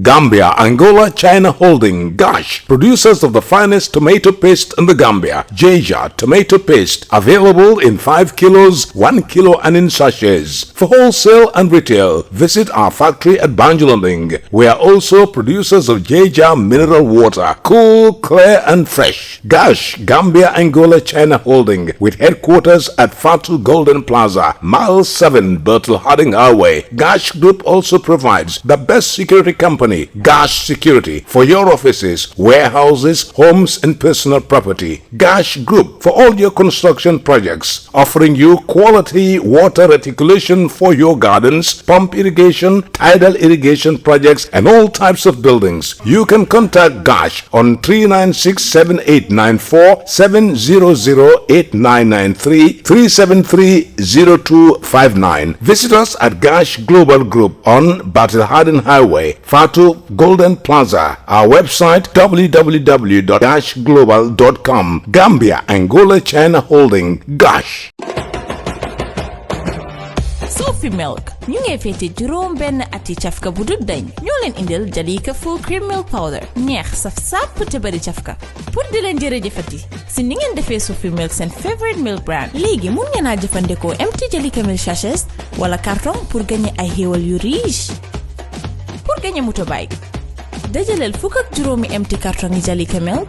Gambia, Angola, China Holding, Gash, producers of the finest tomato paste in the Gambia. Jaja tomato paste, available in 5 kilos, 1 kilo and in sachets. For wholesale and retail, visit our factory at Banjulunding. We are also producers of Jaja mineral water, cool, clear and fresh. Gash, Gambia, Angola, China Holding, with headquarters at Fatu Golden Plaza, Mile 7, Bertel Harding Highway. Gash Group also provides the best security company, Gash Security, for your offices, warehouses, homes and personal property. Gash Group for all your construction projects, offering you quality water reticulation for your gardens, pump irrigation, tidal irrigation projects and all types of buildings. You can contact Gash on 396-7894, 700-8993, 373-0259. Visit us at Gash Global Group on Battle Harden Highway, Fatu Golden Plaza. Our website www.gashglobal.com. Gambia, Angola, China Holding, Gash. Sophie Milk ñu ngi fété juróom benn ati cafka bu dul dañ ñoo leen indil Jalika full cream milk powder neex saf sàpp te bari cafka pour di leen jërëjëfati si ni ngeen defee Sophie Milk seen favorite milk brand léegi mun ngeen a jëfandikoo empty Jalika milk sachets wala carton pour gagner ay xéewal yu riche pour gagner motorbike dajaleel fukk ak juróomi empty carton yi Jalika milk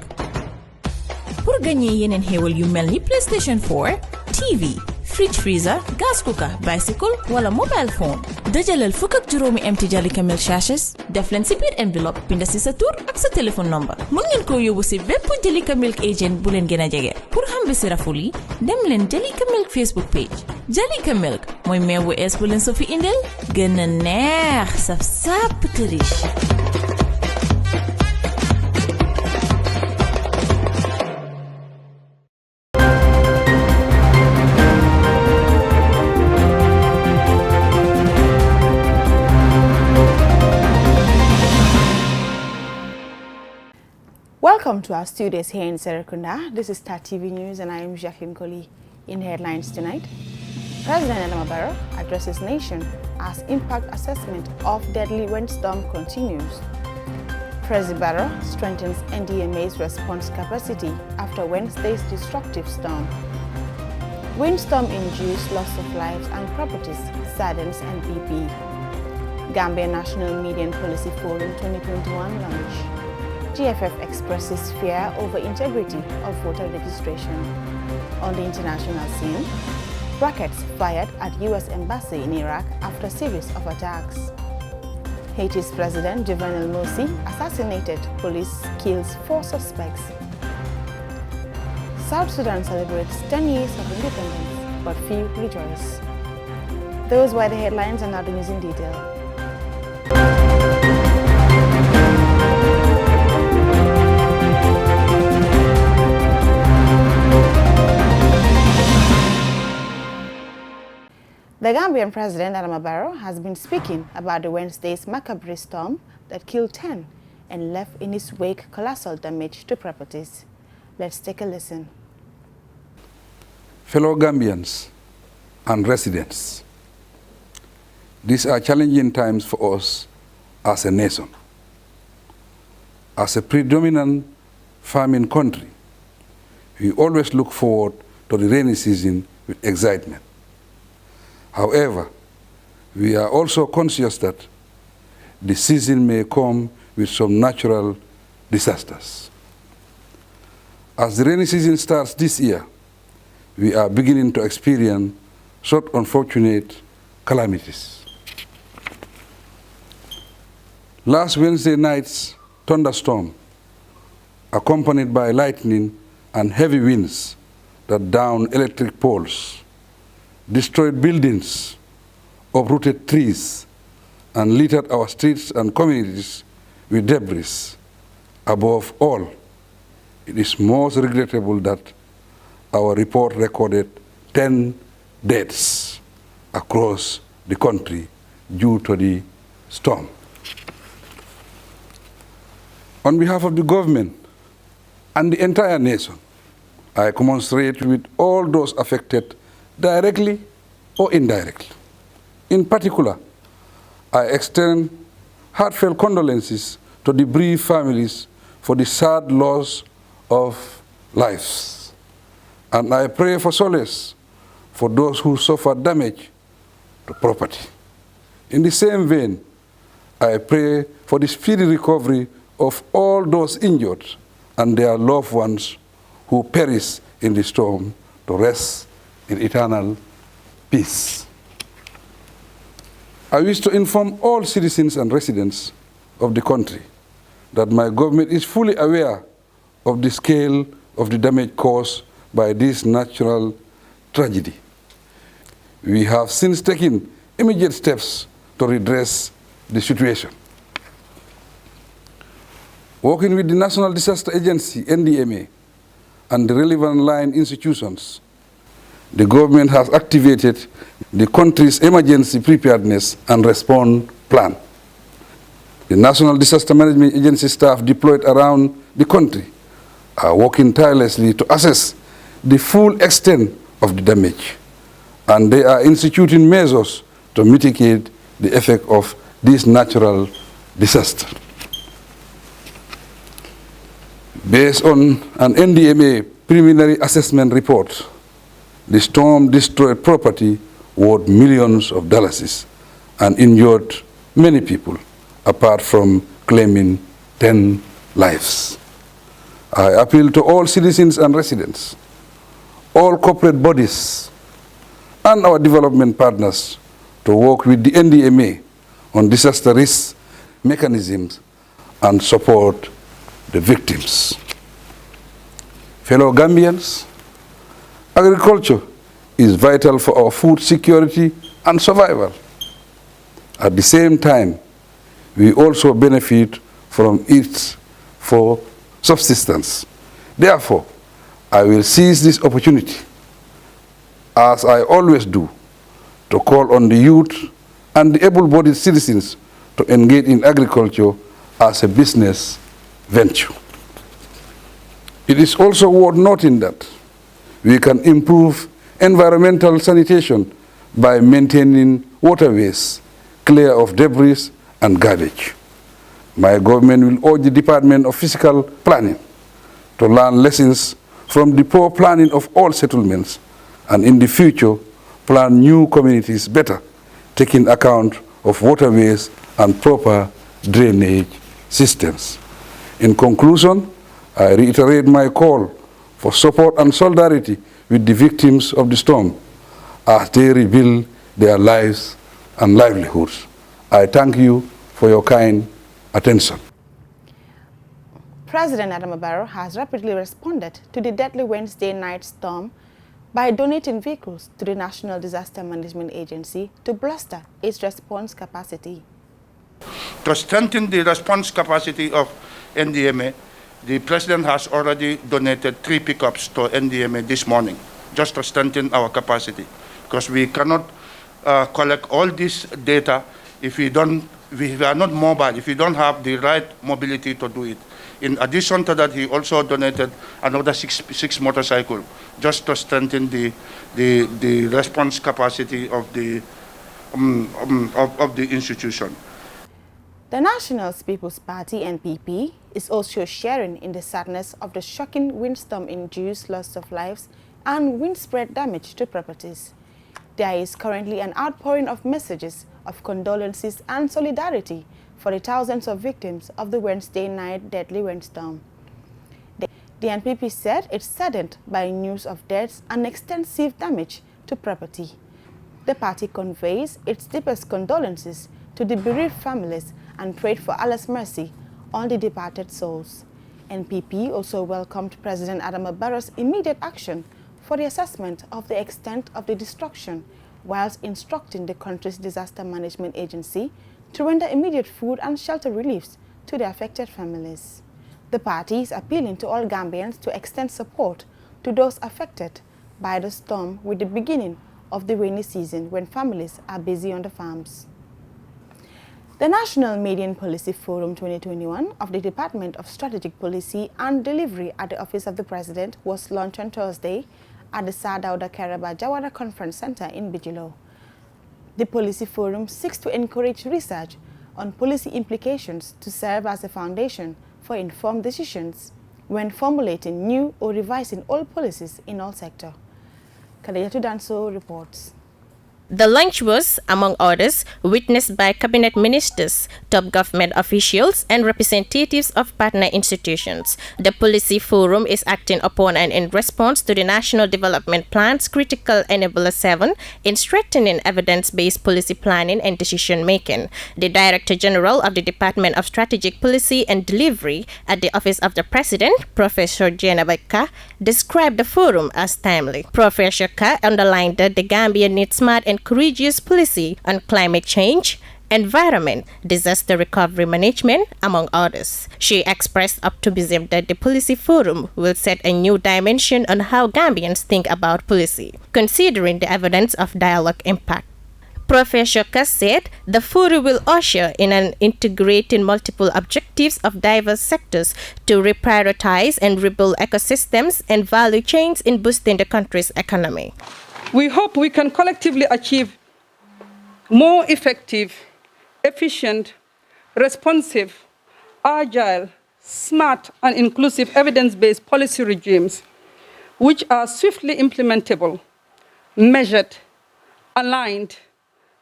pour gagner yeneen xéewal yu mel ni PlayStation 4 TV fridge freezer, gas cooker, bicycle wala mobile phone. dajaleel fukk ak juróomi empty Jalika milk sachets def leen si biir envelope binda si sa tur ak sa téléphone number. mun ngeen ko yóbbu si bépp Jalika milk agent bu leen gën a jege. pour xam bi si raful yi dem leen Jalika milk Facebook page. Jalika milk mooy meew bu ees bu leen so fi indil gën a neex saf sàpp te riche. Welcome to our studios here in Serekunda. This is Star TV News and I am Jacqueline Coley. In headlines tonight, President Adama Barrow addresses nation as impact assessment of deadly windstorm continues. President Barrow strengthens NDMA'S response capacity after Wednesday's destructive storm. Windstorm-induced loss of lives and properties saddens NPP. Gambia National Media and Policy Forum 2021 launch. GFF expresses fear over integrity of voter registration. On the international scene, rockets fired at U.S. Embassy in Iraq after series of attacks. Haiti's President Jovenel Moïse assassinated, police kills 4 suspects. South Sudan celebrates 10 years of independence, but few rejoice. Those were the headlines and now the news in detail. The Gambian President Adama Barrow has been speaking about the Wednesday's macabre storm that killed 10 and left in its wake colossal damage to properties. Let's take a listen. Fellow Gambians and residents, these are challenging times for us as a nation. As a predominant farming country, we always look forward to the rainy season with excitement. However, we are also conscious that the season may come with some natural disasters. As the rainy season starts this year, we are beginning to experience such unfortunate calamities. Last Wednesday night's thunderstorm, accompanied by lightning and heavy winds that downed electric poles, destroyed buildings, uprooted trees, and littered our streets and communities with debris. Above all, it is most regrettable that our report recorded 10 deaths across the country due to the storm. On behalf of the government and the entire nation, I commiserate with all those affected directly or indirectly. In particular, I extend heartfelt condolences to the bereaved families for the sad loss of lives. And I pray for solace for those who suffered damage to property. In the same vein, I pray for the speedy recovery of all those injured and their loved ones who perished in the storm to rest in eternal peace. I wish to inform all citizens and residents of the country that my government is fully aware of the scale of the damage caused by this natural tragedy. We have since taken immediate steps to redress the situation. Working with the National Disaster Agency, NDMA, and the relevant line institutions, the government has activated the country's emergency preparedness and response plan. The National Disaster Management Agency staff deployed around the country are working tirelessly to assess the full extent of the damage, and they are instituting measures to mitigate the effect of this natural disaster. Based on an NDMA preliminary assessment report, the storm destroyed property worth millions of dollars and injured many people, apart from claiming 10 lives. I appeal to all citizens and residents, all corporate bodies, and our development partners to work with the NDMA on disaster risk mechanisms and support the victims. Fellow Gambians, agriculture is vital for our food security and survival. At the same time, we also benefit from it for subsistence. Therefore, I will seize this opportunity, as I always do, to call on the youth and the able-bodied citizens to engage in agriculture as a business venture. It is also worth noting that we can improve environmental sanitation by maintaining waterways clear of debris and garbage. My government will urge the Department of Physical Planning to learn lessons from the poor planning of all settlements, and in the future plan new communities better, taking account of waterways and proper drainage systems. In conclusion, I reiterate my call for support and solidarity with the victims of the storm as they rebuild their lives and livelihoods. I thank you for your kind attention. President Adama Barrow has rapidly responded to the deadly Wednesday night storm by donating vehicles to the National Disaster Management Agency to bolster its response capacity. To strengthen the response capacity of NDMA, the President has already donated 3 pickups to NDMA this morning, just to strengthen our capacity, because we cannot collect all this data if we are not mobile, if we don't have the right mobility to do it. In addition to that, he also donated another six motorcycles, just to strengthen the response capacity of the institution. The National People's Party, NPP, is also sharing in the sadness of the shocking windstorm-induced loss of lives and wind-spread damage to properties. There is currently an outpouring of messages of condolences and solidarity for the thousands of victims of the Wednesday night deadly windstorm. The NPP said it's saddened by news of deaths and extensive damage to property. The party conveys its deepest condolences to the bereaved families and prayed for Allah's mercy on the departed souls. NPP also welcomed President Adama Barrow's immediate action for the assessment of the extent of the destruction, whilst instructing the country's disaster management agency to render immediate food and shelter reliefs to the affected families. The party is appealing to all Gambians to extend support to those affected by the storm with the beginning of the rainy season, when families are busy on the farms. The National Median Policy Forum 2021 of the Department of Strategic Policy and Delivery at the Office of the President was launched on Thursday at the Sadauda Karaba Jawara Conference Center in Bijilo. The Policy Forum seeks to encourage research on policy implications to serve as a foundation for informed decisions when formulating new or revising all policies in all sectors. Kadejatu Danso reports. The lunch was, among others, witnessed by cabinet ministers, top government officials, and representatives of partner institutions. The Policy Forum is acting upon and in response to the National Development Plan's Critical Enabler 7 in strengthening evidence-based policy planning and decision-making. The Director General of the Department of Strategic Policy and Delivery at the Office of the President, Professor Jennifer Ka, described the forum as timely. Professor Ka underlined that the Gambia needs smart and courageous policy on climate change, environment, disaster recovery management, among others. She expressed optimism that the Policy Forum will set a new dimension on how Gambians think about policy, considering the evidence of dialogue impact. Professor Kass said the forum will usher in an integrating multiple objectives of diverse sectors to reprioritize and rebuild ecosystems and value chains in boosting the country's economy. We hope we can collectively achieve more effective, efficient, responsive, agile, smart, and inclusive evidence-based policy regimes which are swiftly implementable, measured, aligned,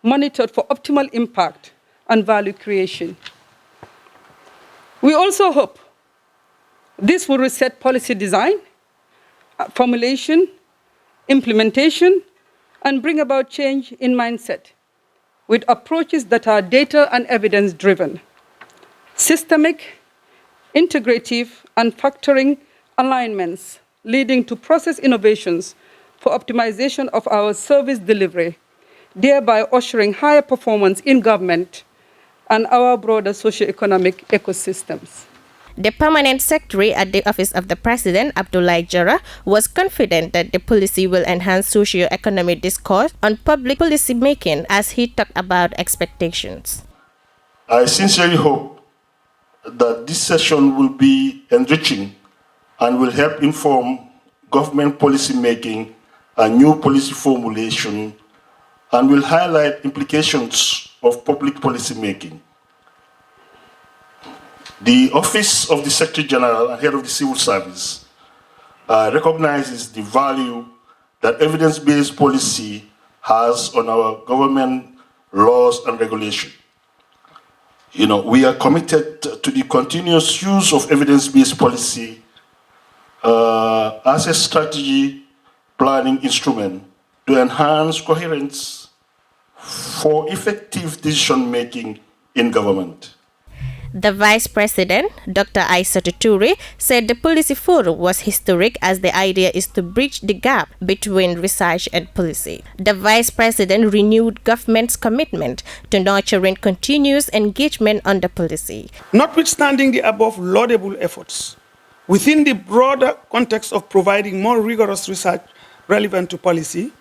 monitored for optimal impact and value creation. We also hope this will reset policy design, formulation, implementation, and bring about change in mindset with approaches that are data and evidence-driven, systemic, integrative, and factoring alignments leading to process innovations for optimization of our service delivery, thereby ushering higher performance in government and our broader socio-economic ecosystems. The permanent secretary at the Office of the President, Abdoulaye Jara, was confident that the policy will enhance socio-economic discourse on public policy making as he talked about expectations. I sincerely hope that this session will be enriching and will help inform government policy making and new policy formulation and will highlight implications of public policy making. The Office of the Secretary General and Head of the Civil Service recognizes the value that evidence-based policy has on our government laws and regulation. We are committed to the continuous use of evidence-based policy as a strategy planning instrument to enhance coherence for effective decision-making in government. The Vice President, Dr. Aissatou Touré, said the Policy Forum was historic as the idea is to bridge the gap between research and policy. The Vice President renewed government's commitment to nurturing continuous engagement on the policy. Notwithstanding the above laudable efforts, within the broader context of providing more rigorous research relevant to policy,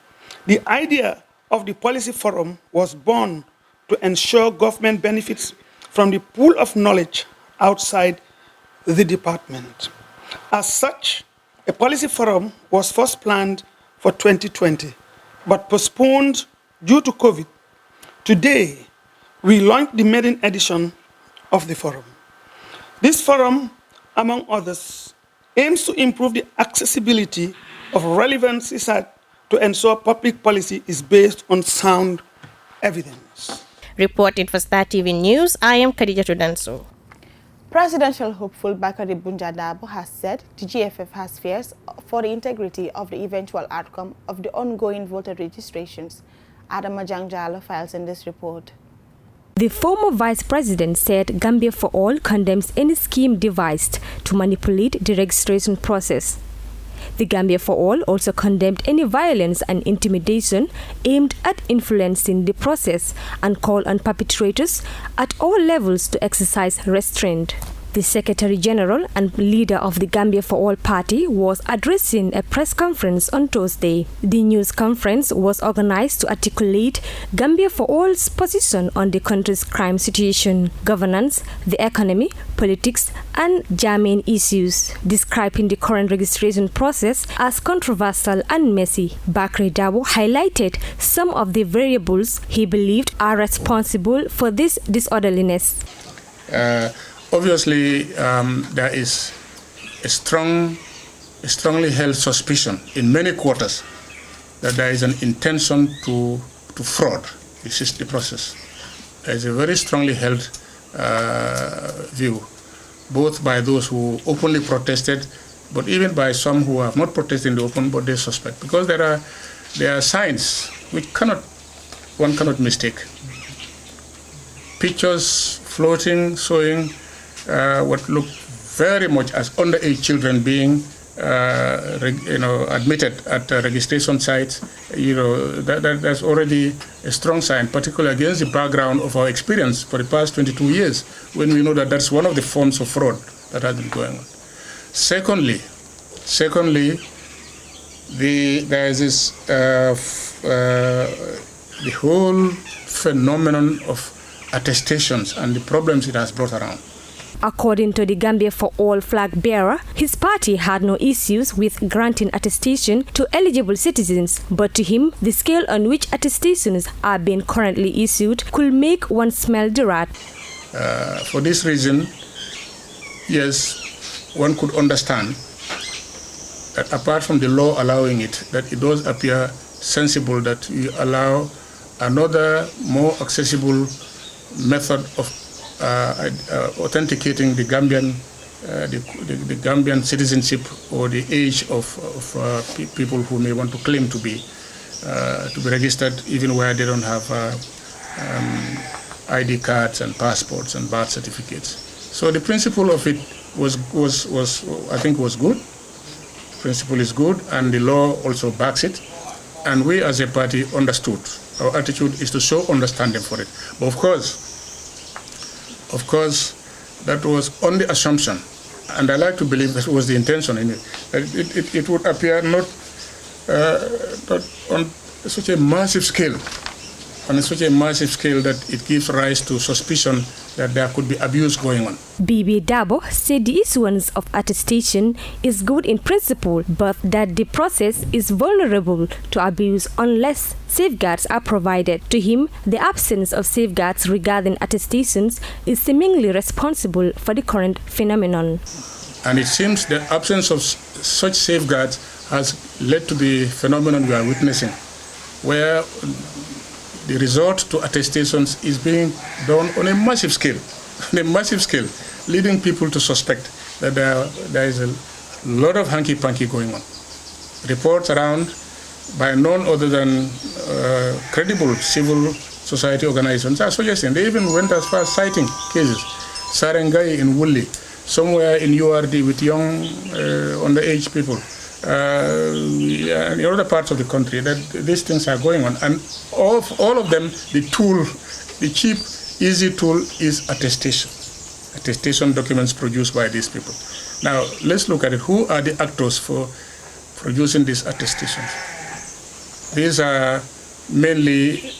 the idea of the Policy Forum was born to ensure government benefits from the pool of knowledge outside the department. As such, a policy forum was first planned for 2020, but postponed due to COVID. Today, we launched the maiden edition of the forum. This forum, among others, aims to improve the accessibility of relevant research to ensure public policy is based on sound evidence. Reporting for Star TV News, I am Khadijatu Danso. Presidential hopeful Bakari Bunjadabo has said the GFF has fears for the integrity of the eventual outcome of the ongoing voter registrations. Adam Majangjalo files in this report. The former vice president said Gambia for All condemns any scheme devised to manipulate the registration process. The Gambia for All also condemned any violence and intimidation aimed at influencing the process and called on perpetrators at all levels to exercise restraint. The Secretary General and leader of the Gambia for All party was addressing a press conference on Thursday. The news conference was organized to articulate Gambia for All's position on the country's crime situation, governance, the economy, politics and germane issues. Describing the current registration process as controversial and messy, Bakri Dabo highlighted some of the variables he believed are responsible for this disorderliness. Obviously, there is a strongly held suspicion in many quarters that there is an intention to fraud. This is the process. There is a very strongly held view, both by those who openly protested, but even by some who have not protested in the open, but they suspect. Because there are signs which one cannot mistake. Pictures floating, showing what look very much as underage children being admitted at registration sites. That's already a strong sign, particularly against the background of our experience for the past 22 years, when we know that that's one of the forms of fraud that has been going on. Secondly, there is this the whole phenomenon of attestations and the problems it has brought around. According to the Gambia for All flag bearer, his party had no issues with granting attestation to eligible citizens, but to him, the scale on which attestations are being currently issued could make one smell the rat. For this reason, yes, one could understand that apart from the law allowing it, that it does appear sensible that you allow another more accessible method of authenticating the Gambian, the Gambian citizenship or the age of people who may want to claim to be registered, even where they don't have ID cards and passports and birth certificates. So the principle of it was I think was good. Principle is good, and the law also backs it. And we as a party understood. Our attitude is to show understanding for it. But of course, that was on the assumption, and I like to believe that was the intention in it, that it would appear not on such a massive scale, that it gives rise to suspicion that there could be abuse going on. Bibi Dabo said the issuance of attestation is good in principle, but that the process is vulnerable to abuse unless safeguards are provided. To him, the absence of safeguards regarding attestations is seemingly responsible for the current phenomenon. And it seems the absence of such safeguards has led to the phenomenon we are witnessing, where the resort to attestations is being done on a massive scale, leading people to suspect that there is a lot of hanky-panky going on. Reports around by none other than credible civil society organizations are suggesting. They even went as far as citing cases. Sarengai in Wuli, somewhere in URD with young underage people. In other parts of the country, that these things are going on, and all of them, the cheap, easy tool is attestation documents produced by these people. Now let's look at it. Who are the actors for producing these attestations? These are mainly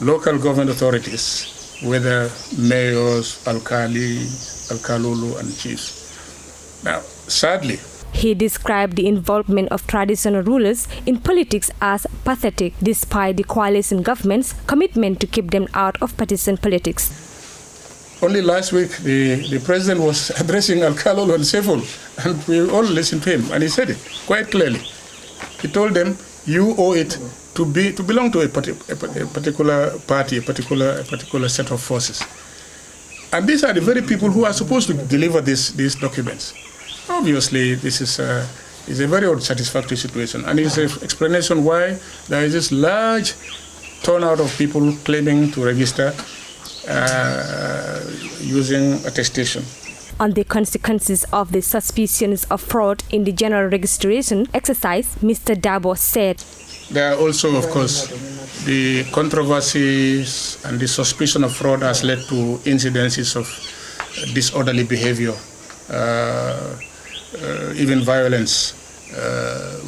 local government authorities, whether mayors, alkalulu, and chiefs. Now, sadly, he described the involvement of traditional rulers in politics as pathetic, despite the coalition government's commitment to keep them out of partisan politics. Only last week, the president was addressing Al-Kalulu and Seful, and we all listened to him, and he said it quite clearly. He told them, you owe it to belong to a particular party, a particular set of forces. And these are the very people who are supposed to deliver these documents. Obviously, this is a very unsatisfactory situation, and it's an explanation why there is this large turnout of people claiming to register using attestation. On the consequences of the suspicions of fraud in the general registration exercise, Mr. Dabo said, there are also, of course, the controversies and the suspicion of fraud has led to incidences of disorderly behavior, even violence,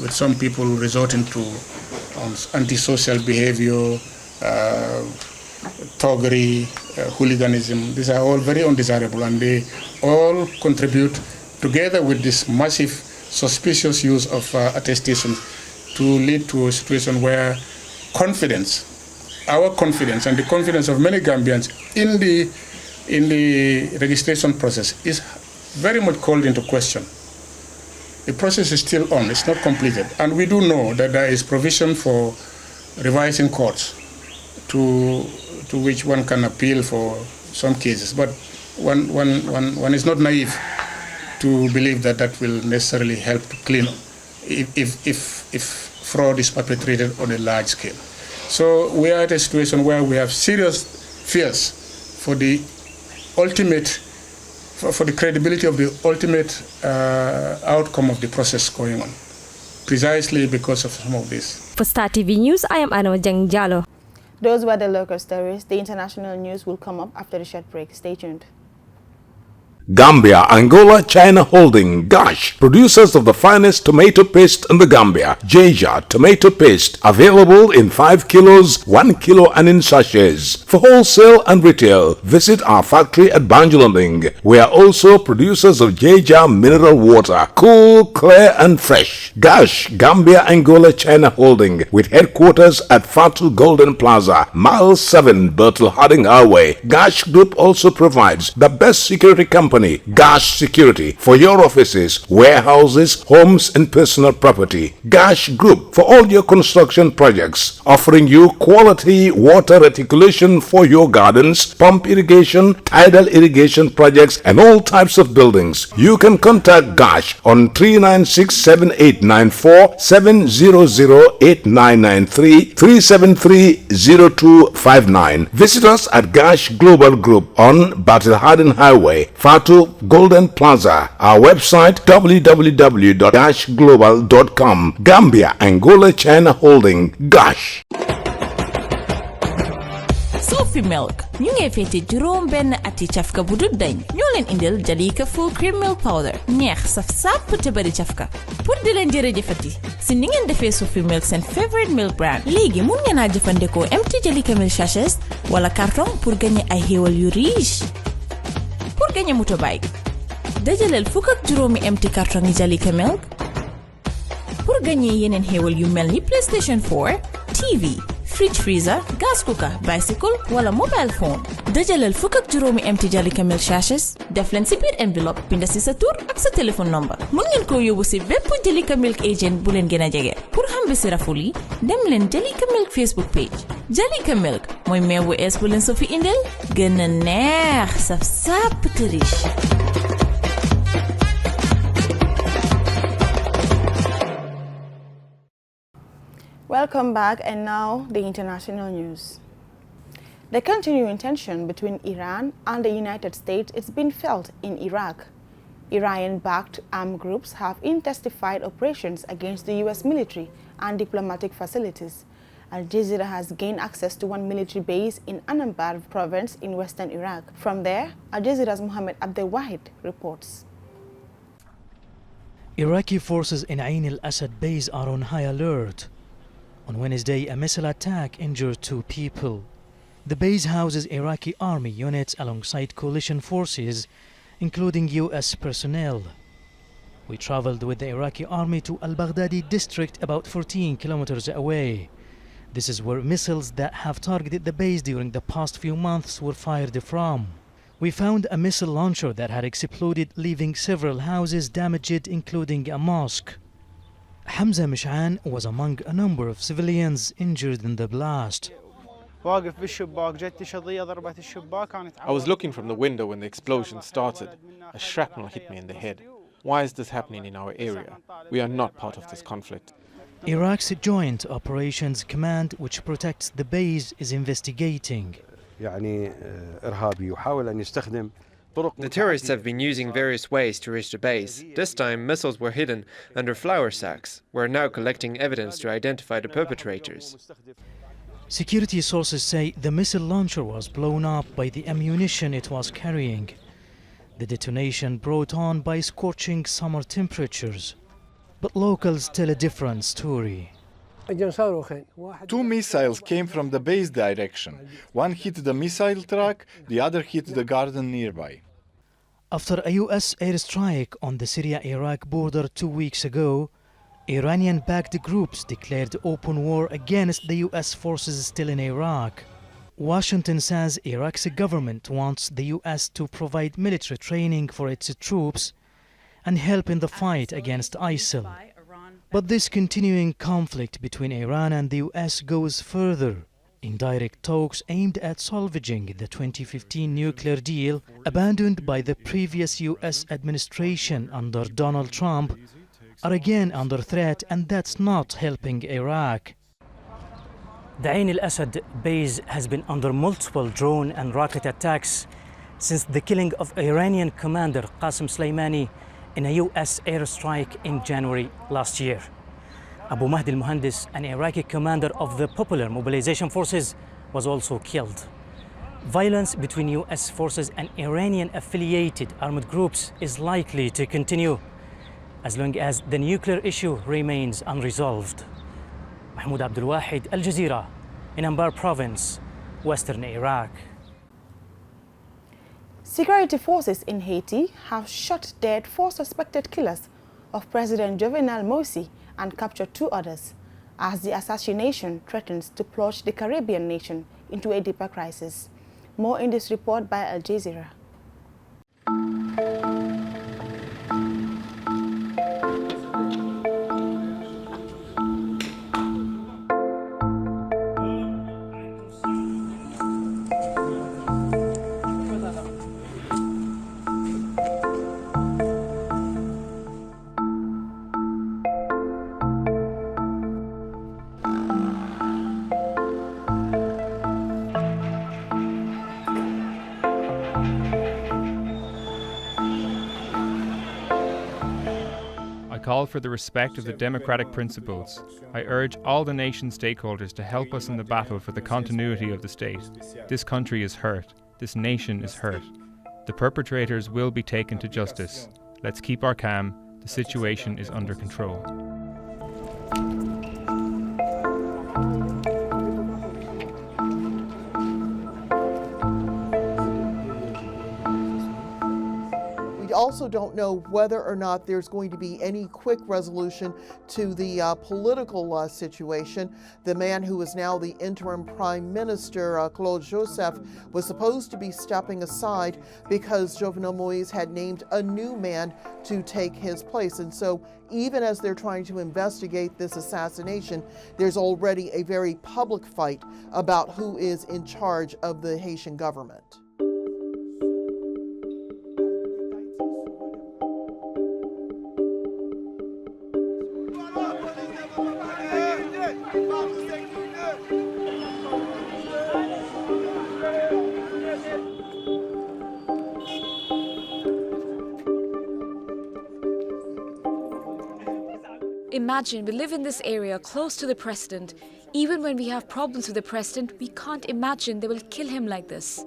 with some people resorting to antisocial behavior, thuggery, hooliganism. These are all very undesirable, and they all contribute together with this massive suspicious use of attestation to lead to a situation where confidence, our confidence and the confidence of many Gambians in the registration process is very much called into question. The process is still on, it's not completed. And we do know that there is provision for revising courts to which one can appeal for some cases. But one is not naive to believe that that will necessarily help to clean up if fraud is perpetrated on a large scale. So we are at a situation where we have serious fears for the ultimate, for the credibility of the ultimate outcome of the process going on, precisely because of some of this. For Star TV News, I am Ano Jang Jalo. Those were the local stories. The international news will come up after the short break. Stay tuned. Gambia, Angola, China Holding, Gosh, producers of the finest tomato paste in the Gambia. Jaja tomato paste, available in 5 kilos, 1 kilo and in sachets. For wholesale and retail, visit our factory at Banjulunding. We are also producers of Jaja mineral water, cool, clear and fresh. Gosh, Gambia, Angola, China Holding, with headquarters at Fatu Golden Plaza, Mile 7, Bertel Harding Highway. Gosh Group also provides the best security company, Gash Security, for your offices, warehouses, homes and personal property. Gash Group for all your construction projects, offering you quality water reticulation for your gardens, pump irrigation, tidal irrigation projects and all types of buildings. You can contact Gash on 396-7894, 700-8993, 373-0259. Visit us at Gash Global Group on Battle Harden Highway, Fatu Golden Plaza. Our website www.gashglobal.com. Gambia, Angola, China Holding, Gash. Sophie Milk ñu ngi fété juroom benn ati cafka bu dut dañ ñoo leen indil Jalika full cream milk powder neex saf sàpp te bari cafka pour di leen jërëjëfati si ni ngeen defee Sophie Milk seen favorite milk brand léegi mun ngeen a jëfandikoo empty Jalika milk sachets wala carton pour gagner ay xéewal yu riche. Pour gagner motorbike dajaleel fukk ak juróomi empty carton yi Jalika milk pour gagner yeneen xéewal yu mel ni PlayStation 4, TV, fridge freezer, gas cooker, bicycle wala mobile phone. dajaleel fukk ak juróomi empty Jalika milk sachets def leen si biir enveloppe binda si sa tur ak sa téléphone number. Mun ngeen ko yóbbu si bépp Jalika milk agent bu leen gën a jege. Pour xam bi si raful yi dem leen Jalika milk Facebook page. Jalika milk mooy meew bu ees bu leen so fi indil gën a neex saf sàpp te riche. Welcome back, and now the international news. The continuing tension between Iran and the United States is being felt in Iraq. Iranian-backed armed groups have intensified operations against the U.S. military and diplomatic facilities. Al Jazeera has gained access to one military base in Anbar province in western Iraq. From there, Al Jazeera's Mohammed Abdel Wahid reports. Iraqi forces in Ain al-Assad base are on high alert. On Wednesday, a missile attack injured 2 people. The base houses Iraqi army units alongside coalition forces, including U.S. personnel. We traveled with the Iraqi army to al-Baghdadi district about 14 kilometers away. This is where missiles that have targeted the base during the past few months were fired from. We found a missile launcher that had exploded, leaving several houses damaged, including a mosque. Hamza Mish'an was among a number of civilians injured in the blast. I was looking from the window when the explosion started. A shrapnel hit me in the head. Why is this happening in our area? We are not part of this conflict. Iraq's Joint Operations Command, which protects the base, is investigating. The terrorists have been using various ways to reach the base. This time, missiles were hidden under flour sacks. We're now collecting evidence to identify the perpetrators. Security sources say the missile launcher was blown up by the ammunition it was carrying. The detonation brought on by scorching summer temperatures. But locals tell a different story. Two missiles came from the base direction. One hit the missile truck, the other hit the garden nearby. After a U.S. airstrike on the Syria-Iraq border 2 weeks ago, Iranian-backed groups declared open war against the U.S. forces still in Iraq. Washington says Iraq's government wants the U.S. to provide military training for its troops and help in the fight against ISIL. But this continuing conflict between Iran and the U.S. goes further. Indirect talks aimed at salvaging the 2015 nuclear deal abandoned by the previous U.S. administration under Donald Trump are again under threat, and that's not helping Iraq. The Ain al-Assad base has been under multiple drone and rocket attacks since the killing of Iranian commander Qasem Soleimani in a U.S. airstrike in January last year. Abu Mahdi al-Muhandis, an Iraqi commander of the Popular Mobilization Forces, was also killed. Violence between U.S. forces and Iranian-affiliated armed groups is likely to continue as long as the nuclear issue remains unresolved. Mahmoud Abdul Wahid, Al Jazeera, in Anbar Province, Western Iraq. Security forces in Haiti have shot dead 4 suspected killers of President Jovenel Moïse and captured 2 others, as the assassination threatens to plunge the Caribbean nation into a deeper crisis. More in this report by Al Jazeera. Call for the respect of the democratic principles. I urge all the nation stakeholders to help us in the battle for the continuity of the state. This country is hurt. This nation is hurt. The perpetrators will be taken to justice. Let's keep our calm. The situation is under control. We also don't know whether or not there's going to be any quick resolution to the political situation. The man who is now the interim prime minister, Claude Joseph, was supposed to be stepping aside because Jovenel Moïse had named a new man to take his place. And so even as they're trying to investigate this assassination, there's already a very public fight about who is in charge of the Haitian government. Imagine we live in this area close to the president. Even when we have problems with the president, we can't imagine they will kill him like this.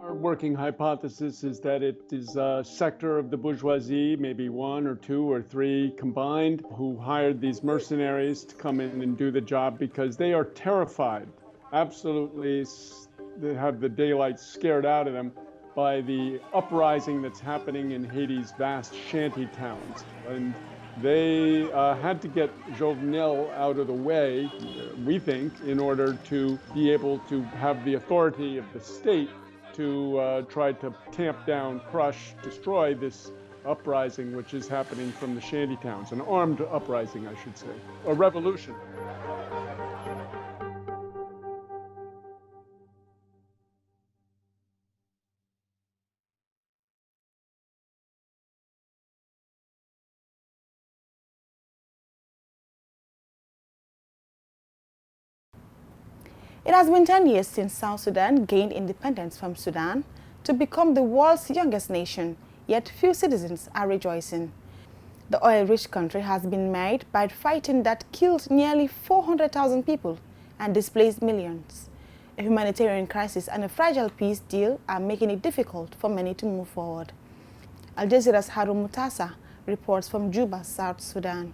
Our working hypothesis is that it is a sector of the bourgeoisie, maybe 1 or 2 or 3 combined, who hired these mercenaries to come in and do the job because they are terrified, absolutely. They have the daylight scared out of them by the uprising that's happening in Haiti's vast shanty towns. And they had to get Jovenel out of the way, we think, in order to be able to have the authority of the state to try to tamp down, crush, destroy this uprising which is happening from the shanty towns. An armed uprising, I should say. A revolution. It has been 10 years since South Sudan gained independence from Sudan to become the world's youngest nation, yet few citizens are rejoicing. The oil-rich country has been marred by fighting that killed nearly 400,000 people and displaced millions. A humanitarian crisis and a fragile peace deal are making it difficult for many to move forward. Al Jazeera's Harun Mutasa reports from Juba, South Sudan.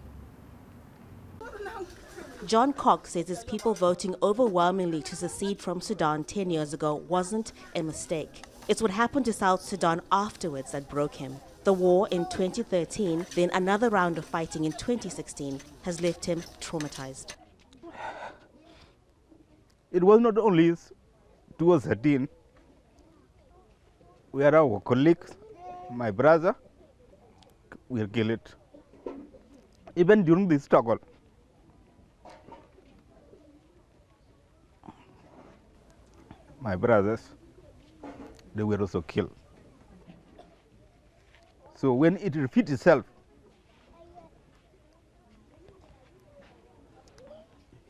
John Cox says his people voting overwhelmingly to secede from Sudan 10 years ago wasn't a mistake. It's what happened to South Sudan afterwards that broke him. The war in 2013, then another round of fighting in 2016, has left him traumatized. It was not only 2013, where our colleagues, my brother, will kill it. Even during this struggle, my brothers, they were also killed. So when it repeats itself,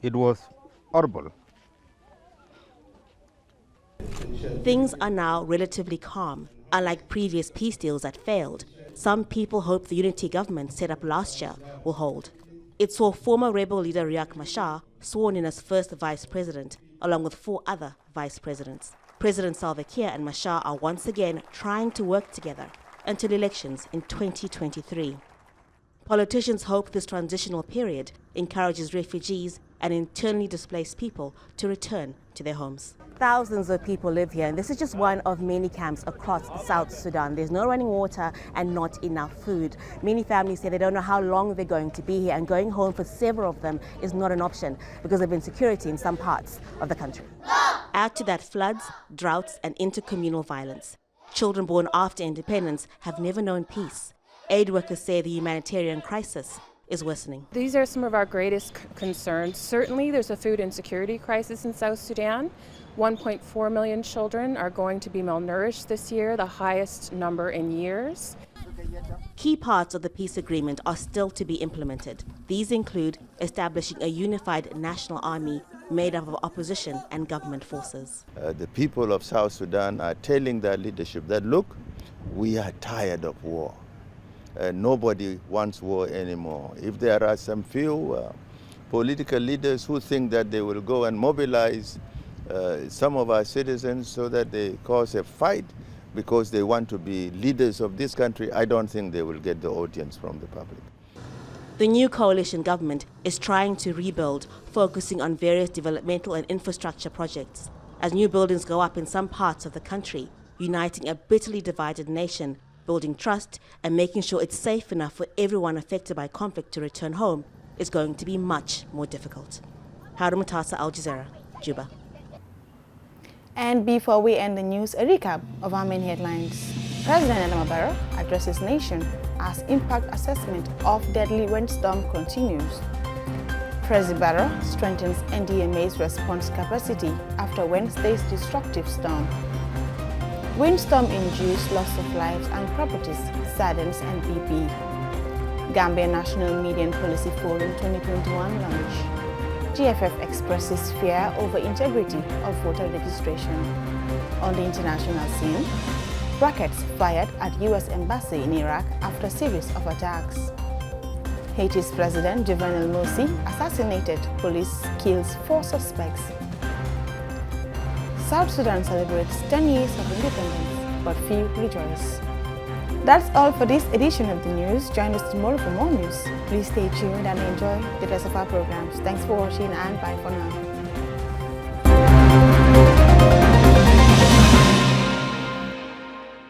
it was horrible. Things are now relatively calm. Unlike previous peace deals that failed, some people hope the unity government set up last year will hold. It saw former rebel leader Riek Machar sworn in as first vice president, along with 4 other vice presidents. President Salva Kiir and Machar are once again trying to work together until elections in 2023. Politicians hope this transitional period encourages refugees and internally displaced people to return to their homes. Thousands of people live here, and this is just one of many camps across South Sudan. There's no running water and not enough food. Many families say they don't know how long they're going to be here, and going home for several of them is not an option because of insecurity in some parts of the country. Add to that floods, droughts, and intercommunal violence. Children born after independence have never known peace. Aid workers say the humanitarian crisis is worsening. These are some of our greatest concerns. Certainly there's a food insecurity crisis in South Sudan. 1.4 million children are going to be malnourished this year, the highest number in years. Key parts of the peace agreement are still to be implemented. These include establishing a unified national army made up of opposition and government forces. The people of South Sudan are telling their leadership that, look, we are tired of war. Nobody wants war anymore. If there are some few political leaders who think that they will go and mobilize some of our citizens so that they cause a fight because they want to be leaders of this country, I don't think they will get the audience from the public. The new coalition government is trying to rebuild, focusing on various developmental and infrastructure projects. As new buildings go up in some parts of the country, uniting a bitterly divided nation, building trust and making sure it's safe enough for everyone affected by conflict to return home is going to be much more difficult. Harun Mutasa, Al Jazeera, Juba. And before we end the news, a recap of our main headlines. President BARROW addresses nation as impact assessment of deadly windstorm continues. President BARROW strengthens NDMA'S response capacity after Wednesday's destructive storm. Windstorm-induced loss of lives and properties saddens NPP. Gambia National Media Policy Forum 2021 launch. GFF expresses fear over integrity of voter registration. On the international scene, rockets fired at U.S. Embassy in Iraq after a series of attacks. Haiti's President Jovenel Moïse assassinated, police kills 4 suspects. South Sudan celebrates 10 years of independence, but few rejoice. That's all for this edition of the news. Join us tomorrow for more news. Please stay tuned and enjoy the rest of our programs. Thanks for watching and bye for now.